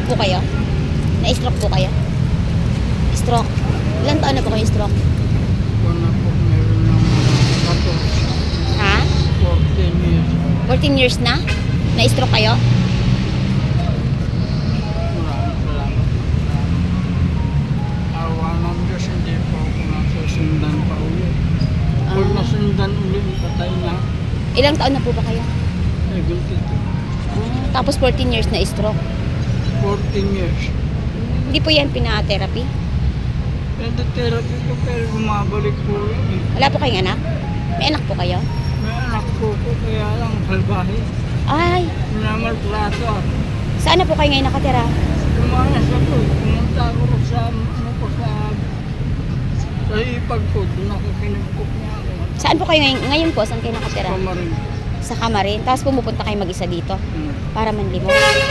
po kayo? Na-stroke po kayo? Stroke. Ilang taon na po kayo stroke? Kung na po meron ng 14 Ha? years. 14 years na? Na-stroke kayo? Maraming salamat. Awa ng Diyos, hindi po ako nasusundan pa ulit. Kung nasundan ulit, patay na. Ilang taon na po ba kayo? 72. Tapos 14 years na stroke. 14 years. Hindi po yan pina-therapy? Pwede therapy ko pero bumabalik po yun eh. Wala po kayong anak? May anak po kayo? May anak po kaya lang salbahe. Ay, Minamaltrato ako. saan na po kayo ngayon nakatira? Tumanas ako. Pumunta ako sa sa ipag ko. Doon ako pinagpok niya ako. Saan po kayo ngayon? Ngayon po, saan kayo nakatira? Kamarin. Sa Kamarin. Tapos pumupunta kayo mag-isa dito para manlimos. Sayang.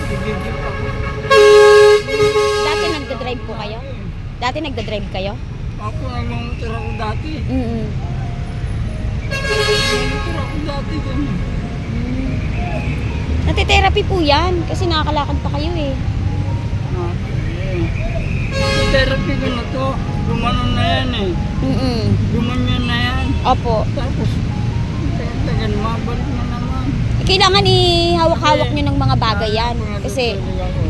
Nagigip ako. Dati nagda-drive po kayo? Dati nagda-drive kayo? Ako nagmumotor ako dati. Nagmumotor ako dati din. Nati-therapy po yan kasi nakakalakad pa kayo eh. Therapy ko na to. Gumanon na yan eh. Gumanyan na yan. Opo. Tapos, tagal mabalik na naman. Kailangan ihawak-hawak nyo ng mga bagay yan. Kasi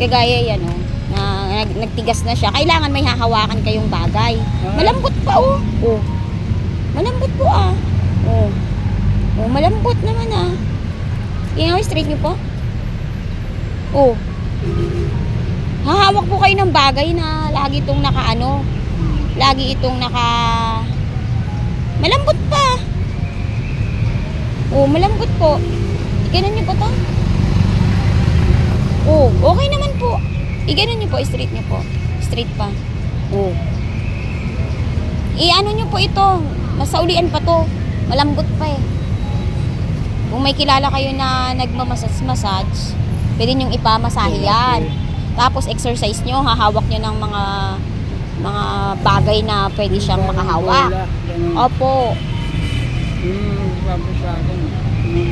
kagaya yan oh, na nagtigas na siya. Kailangan may hahawakan kayong bagay. Malambot pa oh. Oh. Malambot po ah. Oh. Oh, malambot naman ah. Tingnan mo, straight nyo po. Oh. Hahawak po kayo ng bagay na lagi itong nakaano. Lagi itong malambot pa. Oh, malambot po. Iganon nyo po to. Oh, okay naman po. Iganon nyo po, straight nyo po. Straight pa. Oh. I-ano nyo po ito. Masaulian pa to. Malambot pa eh. Kung may kilala kayo na nagmamassage, pwede nyong ipamasahe yan. Tapos exercise nyo, hahawak nyo ng mga bagay na pwede siyang makahawak. Opo. Sabi sa akin.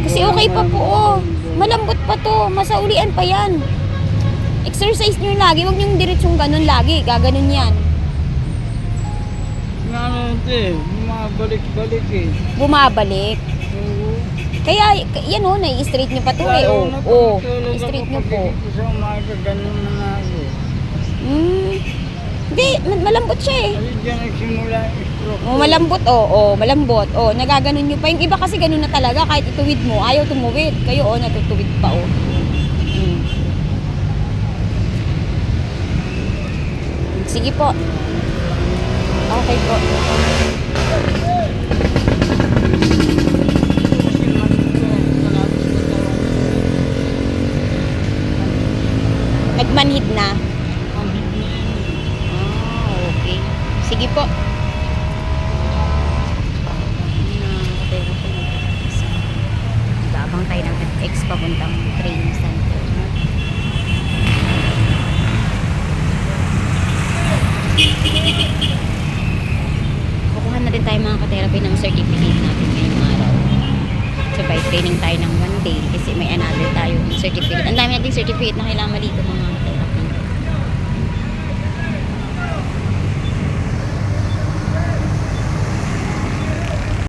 Kasi okay pa po oh. Malambot pa to. Masaulian pa yan. Exercise nyo lagi. Huwag nyo diretsong ganun lagi. Gaganon yan. Ano ito eh. Bumabalik-balik eh. Bumabalik. Oo. Kaya yan oh, nai-straight nyo pa to eh. Oh, oh. Straight nyo po. Sa umaga, ganun na ako. Hindi, malambot siya eh. Kasi dyan nagsimula yung stroke. Oh, malambot oh, oh, malambot. Oh, nagaganon nyo pa. Yung iba kasi ganun na talaga. Kahit ituwid mo, ayaw tumuwid. Kayo oh, natutuwid pa oh. Sige po. Okay po. Nagmanhid na. Okay. Sige po. Gabang tayo ng FX papuntang training center. Kukuha na din tayo mga ka-therapy ng certificate natin ngayong araw. So by training tayo ng 1 day kasi may another tayo certificate. Ang dami nating certificate na kailangan dito mga